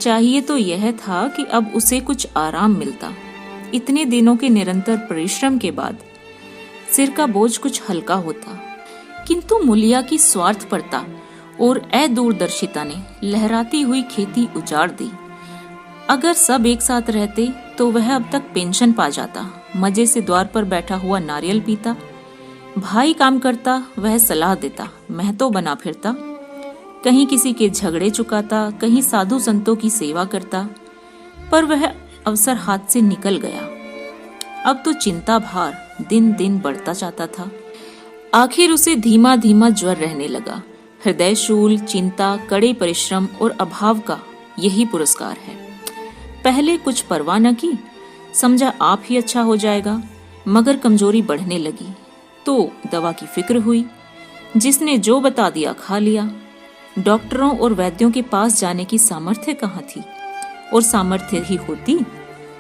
चाहिए तो यह था कि अब उसे कुछ आराम मिलता। इतने दिनों के निरंतर परिश्रम के बाद सिर का बोझ कुछ हल्का होता, किंतु मुलिया की स्वार्थपरता और अदूरदर्शिता ने लहराती हुई खेती उजाड़ दी। अगर सब एक साथ रहते तो वह अब तक पेंशन पा जाता, मजे से द्वार पर बैठा हुआ नारियल पीता। भाई काम करता, वह सलाह देता, महतो बना फिरता, कहीं किसी के झगड़े चुकाता, कहीं साधु संतों की सेवा करता। पर वह अवसर हाथ से निकल गया। अब तो चिंता भार दिन दिन बढ़ता जाता था। आखिर उसे धीमा धीमा ज्वर रहने लगा। हृदय शूल, चिंता, कड़े परिश्रम और अभाव का यही पुरस्कार है। पहले कुछ परवाह न की, समझा आप ही अच्छा हो जाएगा, मगर कमजोरी बढ़ने लगी तो दवा की फिक्र हुई। जिसने जो बता दिया खा लिया। डॉक्टरों और वैद्यों के पास जाने की सामर्थ्य कहाँ थी, और सामर्थ्य ही होती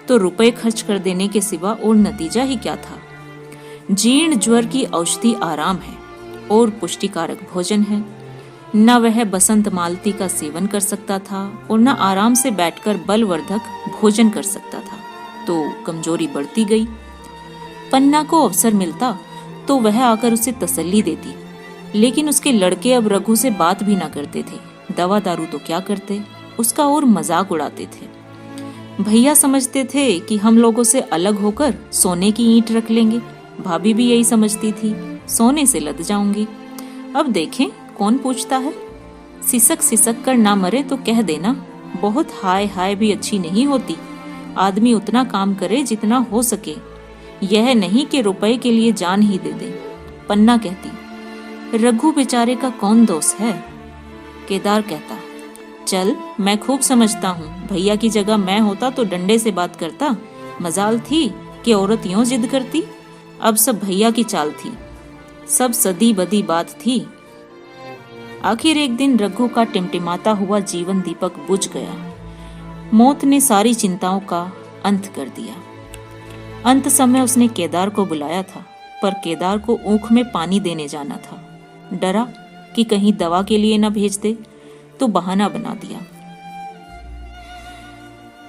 तो रुपए खर्च कर देने के सिवा और नतीजा ही क्या था। जीर्ण ज्वर की औषधि आराम है और पुष्टिकारक भोजन है। न वह बसंत मालती का सेवन कर सकता था और न आराम से बैठकर बलवर्धक भोजन कर सकता था, तो कमजोरी बढ़ती गई। पन्ना को अवसर मिलता तो वह आकर उसे तसल्ली देती, लेकिन उसके लड़के अब रघु से बात भी ना करते थे। दवा दारू तो क्या करते, उसका और मजाक उड़ाते थे। भैया समझते थे कि हम लोगों से अलग होकर सोने की ईंट रख लेंगे। भाभी भी यही समझती थी, सोने से लद जाऊंगी। अब देखें कौन पूछता है। सिसक सिसक कर ना मरे तो कह देना, बहुत हाय हाय भी अच्छी नहीं होती। आदमी उतना काम करे जितना हो सके, यह नहीं कि रुपए के लिए जान ही दे दे। पन्ना कहती, रघु बेचारे का कौन दोष है। केदार कहता, चल मैं खूब समझता हूँ, भैया की जगह मैं होता तो डंडे से बात करता। मजाल थी कि औरत यूं जिद करती। अब सब भैया की चाल थी, सब सदी बदी बात थी। आखिर एक दिन रघु का टिमटिमाता हुआ जीवन दीपक बुझ गया। मौत ने सारी चिंताओं का अंत कर दिया। अंत समय उसने केदार को बुलाया था, पर केदार को ऊख में पानी देने जाना था। डरा कि कहीं दवा के लिए न भेज दे, तो बहाना बना दिया।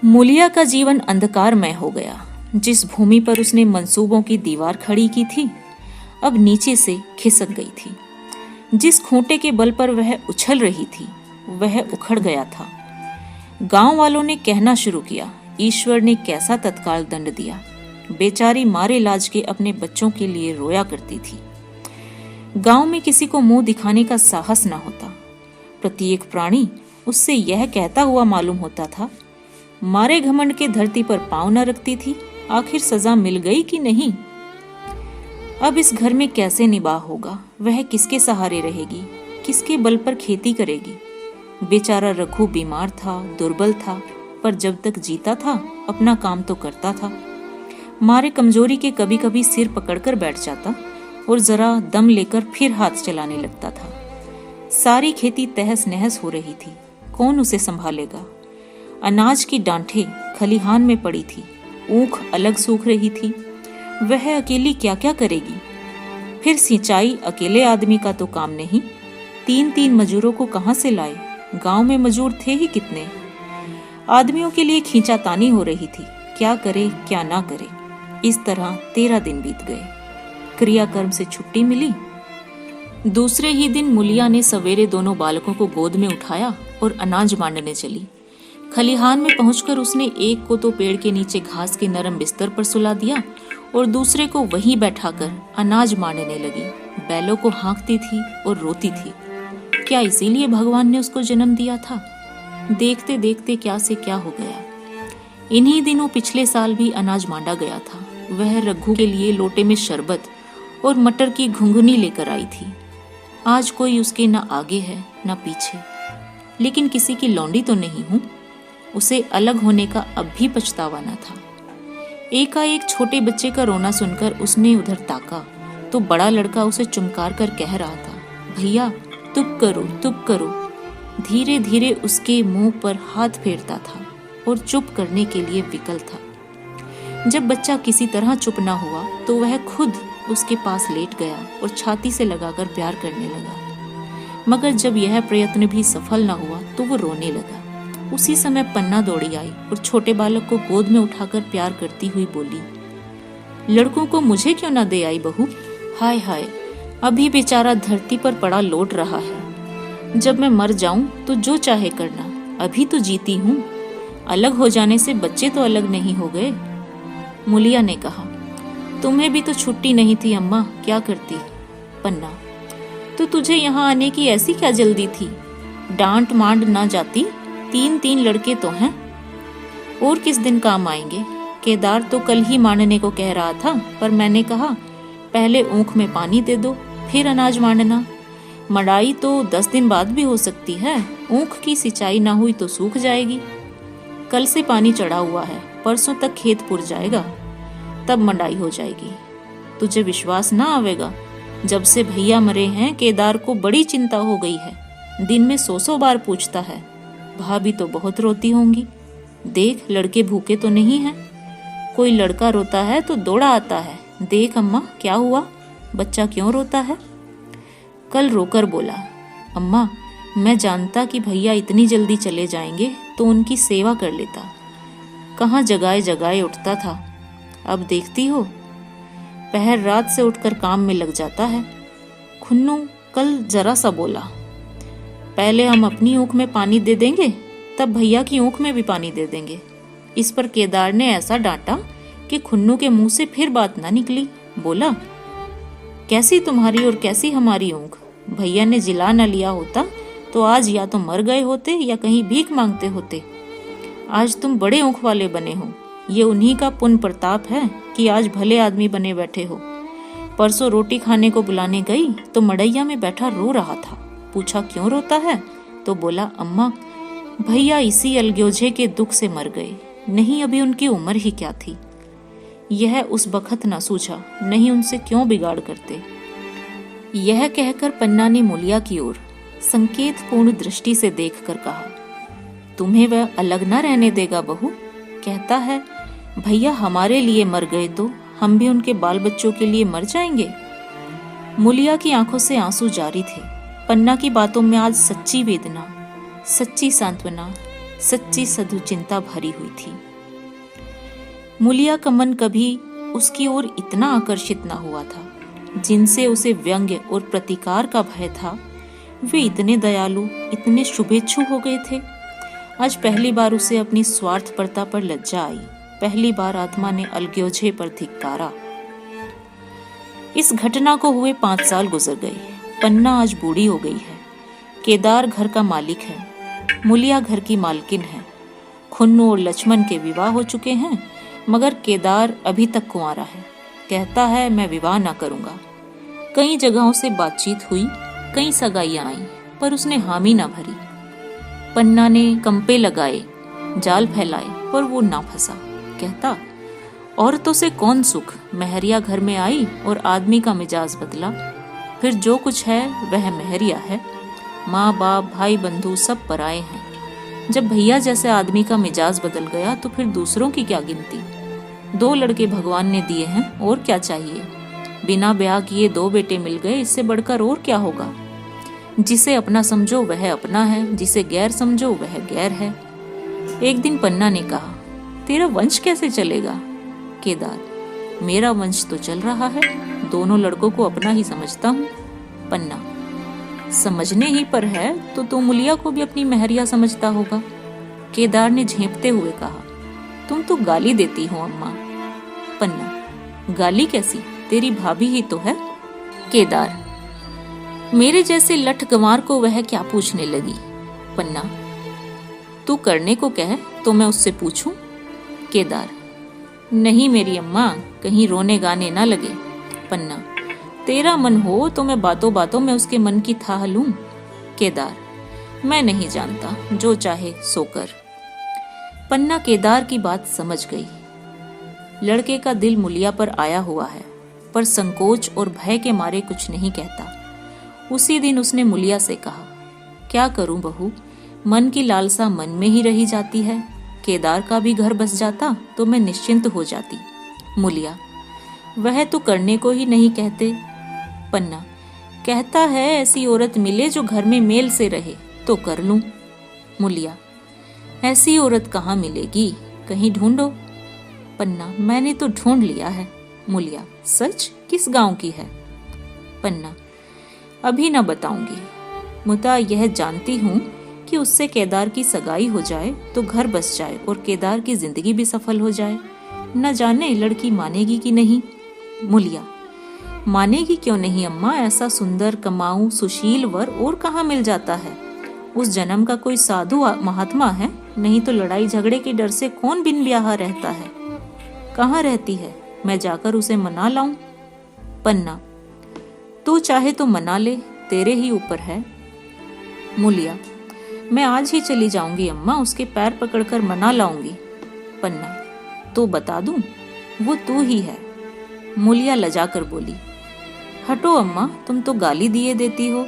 मुलिया का जीवन अंधकारमय हो गया। जिस भूमि पर उसने मंसूबों की दीवार खड़ी की थी, अब नीचे से खिसक गई थी। जिस खूंटे के बल पर वह उछल रही थी, वह उखड़ गया था। गांव वालों ने कहना शुरू किया, ईश्वर ने कैसा तत्काल दंड दिया। बेचारी मारे लाज के अपने बच्चों के लिए रोया करती थी। गांव में किसी को मुंह दिखाने का साहस न होता। प्रत्येक प्राणी उससे यह कहता हुआ मालूम होता था, मारे घमंड के धरती पर पांव न रखती थी। आखिर सजा मिल गई कि नहीं? अब इस घर में कैसे निबाह होगा? वह किसके सहारे रहेगी? किसके बल पर खेती करेगी? बेचारा रघु बीमार था, दुर्बल था, पर जब तक जीता था अपना काम तो करता था। मारे कमजोरी के कभी कभी सिर पकड़कर बैठ जाता और जरा दम लेकर फिर हाथ चलाने लगता था। सारी खेती तहस नहस हो रही थी, कौन उसे संभालेगा? अनाज की डांठें खलिहान में पड़ी थी, ऊख अलग सूख रही थी। वह अकेली क्या क्या करेगी? फिर सिंचाई अकेले आदमी का तो काम नहीं। 3-3 मजूरों को कहां से लाए? गांव में मजूर थे ही कितने। आदमियों के लिए खींचातानी हो रही थी, क्या करे क्या ना करे। इस तरह 13 दिन बीत गए। क्रियाकर्म से छुट्टी मिली। दूसरे ही दिन मुलिया ने सवेरे दोनों बालकों को गोद में उठाया और अनाज मांडने चली। खलिहान में पहुंचकर उसने एक को तो पेड़ के नीचे घास के नरम बिस्तर पर सुला दिया और दूसरे को वहीं बैठाकर अनाज मांडने लगी। बैलों को हाँकती थी और रोती थी। क्या इसीलिए भगवान ने उसको जन्म दिया था? देखते देखते क्या से क्या हो गया। इन्हीं दिनों पिछले साल भी अनाज मांडा गया था। वह रघु के लिए लोटे में शरबत और मटर की घुंघनी लेकर आई थी। आज कोई उसके न आगे है न पीछे, लेकिन किसी की लौंडी तो नहीं हूं। उसे अलग होने का अब भी पछतावा न था। एकाएक छोटे बच्चे का रोना सुनकर उसने उधर ताका तो बड़ा लड़का उसे चुमकार कर कह रहा था, भैया तुप करो तुप करो। धीरे धीरे उसके मुंह पर हाथ फेरता था और चुप करने के लिए विकल था। जब बच्चा किसी तरह चुप ना हुआ तो वह खुद उसके पास लेट गया और छाती से लगाकर प्यार करने लगा। मगर जब यह प्रयत्न भी सफल ना हुआ तो वो रोने लगा। उसी समय पन्ना दौड़ी आई और छोटे बालक को गोद में उठाकर प्यार करती हुई बोली, लड़कों को मुझे क्यों ना दे आई बहू? हाय हाय, अभी बेचारा धरती पर पड़ा लोट रहा है। जब मैं मर जाऊं तो जो चाहे करना, अभी तो जीती हूं। अलग हो जाने से बच्चे तो अलग नहीं हो गए। मुलिया ने कहा, तुम्हें भी तो छुट्टी नहीं थी अम्मा, क्या करती? पन्ना, तो तुझे यहाँ आने की ऐसी क्या जल्दी थी? डांट मांड ना जाती? 3 लड़के तो हैं, और किस दिन काम आएंगे? केदार तो कल ही मांडने को कह रहा था, पर मैंने कहा पहले ऊख में पानी दे दो फिर अनाज मांडना। मड़ाई तो 10 दिन बाद भी हो सकती है। ऊख की सिंचाई ना हुई तो सूख जाएगी। कल से पानी चढ़ा हुआ है, परसों तक खेत पुर जाएगा, तब मंडाई हो जाएगी। तुझे विश्वास ना आवेगा, जब से भैया मरे हैं केदार को बड़ी चिंता हो गई है। दिन में 100 बार पूछता है। भाभी तो बहुत रोती होंगी। देख लड़के भूखे तो नहीं हैं। कोई लड़का रोता है तो दौड़ा आता है, देख अम्मा क्या हुआ, बच्चा क्यों रोता है? कल रोकर बोला, अम्मा मैं जानता कि भैया इतनी जल्दी चले जाएंगे तो उनकी सेवा कर लेता। कहाँ जगाए जगाए उठता था। अब देखती हो पहर रात से उठकर काम में लग जाता है। खुन्नू कल जरा सा बोला, पहले हम अपनी ऊख में पानी दे देंगे, तब भैया की ऊख में भी पानी दे देंगे। इस पर केदार ने ऐसा डांटा कि खुन्नू के मुंह से फिर बात ना निकली। बोला, कैसी तुम्हारी और कैसी हमारी ऊख? भैया ने जिला न लिया होता तो आज या तो मर गए होते या कहीं भीख मांगते होते। आज तुम बड़े ऊख वाले बने हो। ये उन्हीं का पुण्य प्रताप है कि आज भले आदमी बने बैठे हो। परसों रोटी खाने को बुलाने गई तो मड़ैया में बैठा रो रहा था। पूछा क्यों रोता है तो बोला, अम्मा भैया इसी अलग्योझे के दुख से मर गए, नहीं अभी उनकी उम्र ही क्या थी। यह उस बखत न सूझा, नहीं उनसे क्यों बिगाड़ करते। यह कहकर पन्ना ने मुलिया की ओर संकेतपूर्ण दृष्टि से देखकर कहा, तुम्हें वह अलग न रहने देगा बहू। कहता है भैया हमारे लिए मर गए तो हम भी उनके बाल बच्चों के लिए मर जाएंगे। मुलिया की आंखों से आंसू जारी थे। पन्ना की बातों में आज सच्ची वेदना, सच्ची सांत्वना, सच्ची साधु चिंता भरी हुई थी। मुलिया का मन कभी उसकी ओर इतना आकर्षित न हुआ था। जिनसे उसे व्यंग्य और प्रतिकार का भय था, वे इतने दयालु, इतने शुभेच्छु हो गए थे। आज पहली बार उसे अपनी स्वार्थपरता पर लज्जा आई। पहली बार आत्मा ने अलग्योझे पर धिक्कारा। इस घटना को हुए 5 साल गुजर गए। पन्ना आज बूढ़ी हो गई है। केदार घर का मालिक है, मुलिया घर की मालकिन है। खुन्नू और लक्ष्मण के विवाह हो चुके हैं, मगर केदार अभी तक कुंवारा है। कहता है मैं विवाह ना करूंगा। कई जगहों से बातचीत हुई, कई सगाइयां आई, पर उसने हामी ना भरी। पन्ना ने कंपे लगाए, जाल फैलाए, पर वो ना फंसा। कहता औरतों से कौन सुख, महरिया घर में आई और आदमी का मिजाज बदला, फिर जो कुछ है वह महरिया है। माँ बाप भाई बंधु सब पराए हैं। जब भैया जैसे आदमी का मिजाज बदल गया तो फिर दूसरों की क्या गिनती। 2 लड़के भगवान ने दिए हैं, और क्या चाहिए। बिना ब्याह किए 2 बेटे मिल गए, इससे बढ़कर और क्या होगा। जिसे अपना समझो वह अपना है, जिसे गैर समझो वह गैर है। एक दिन पन्ना ने कहा, तेरा वंश कैसे चलेगा? केदार, मेरा वंश तो चल रहा है, दोनों लड़कों को अपना ही समझता हूँ। पन्ना, समझने ही पर है तो तू मुलिया को भी अपनी महरिया समझता होगा। केदार ने झेंपते हुए कहा, तुम तो गाली देती हो अम्मा। पन्ना, गाली कैसी, तेरी भाभी ही तो है। केदार, मेरे जैसे लठ गंवार को वह क्या पूछने लगी। पन्ना, तू करने को कहे तो मैं उससे पूछूं। केदार, नहीं मेरी अम्मा, कहीं रोने गाने ना लगे। पन्ना, तेरा मन हो तो मैं बातों बातों में उसके मन की थाह लूं। केदार, मैं नहीं जानता, जो चाहे सो कर। पन्ना केदार की बात समझ गई। लड़के का दिल मुलिया पर आया हुआ है, पर संकोच और भय के मारे कुछ नहीं कहता। उसी दिन उसने मुलिया से कहा, क्या करूं बहू, मन की लालसा मन में ही रही जाती है। केदार का भी घर बस जाता तो मैं निश्चिंत हो जाती। मुलिया, वह तो करने को ही नहीं कहते। पन्ना, कहता है ऐसी औरत मिले जो घर में मेल से रहे तो कर लूं। मुलिया, ऐसी औरत कहाँ मिलेगी, कहीं ढूंढो। पन्ना, मैंने तो ढूंढ लिया है। मुलिया, सच, किस गांव की है? पन्ना, अभी न बताऊंगी, मुता यह जानती हूँ कि उससे केदार की सगाई हो जाए तो घर बस जाए और केदार की जिंदगी भी सफल हो जाए। न जाने लड़की मानेगी कि नहीं। मुलिया, मानेगी क्यों नहीं अम्मा, ऐसा सुंदर कमाऊ सुशील वर और कहाँ मिल जाता है। उस जन्म का कोई साधु महात्मा है, नहीं तो लड़ाई झगड़े के डर से कौन बिन ब्याह रहता है। कहाँ रहती है, मैं जाकर उसे मना लाऊं। पन्ना, तू चाहे तो मना ले, तेरे ही ऊपर है। मुलिया, मैं आज ही चली जाऊंगी अम्मा, उसके पैर पकड़कर मना लाऊंगी। पन्ना, तो बता दूं, वो तू ही है। मुलिया लजाकर बोली, हटो अम्मा, तुम तो गाली दिए देती हो।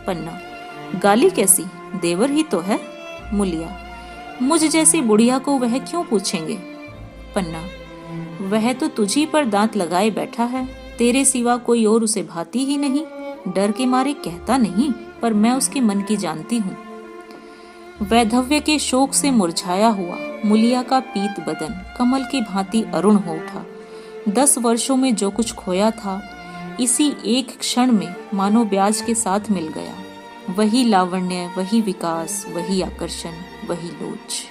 पन्ना, गाली कैसी, देवर ही तो है। मुलिया, मुझ जैसी बुढ़िया को वह क्यों पूछेंगे। पन्ना, वह तो तुझी पर दांत लगाए बैठा है, तेरे सिवा कोई और उसे भाती ही नहीं। डर के मारे कहता नहीं, पर मैं उसके मन की जानती हूँ। वैधव्य के शोक से मुरझाया हुआ मुलिया का पीत बदन कमल की भांति अरुण हो उठा। 10 वर्षों में जो कुछ खोया था, इसी एक क्षण में मानो ब्याज के साथ मिल गया। वही लावण्य, वही विकास, वही आकर्षण, वही लोच।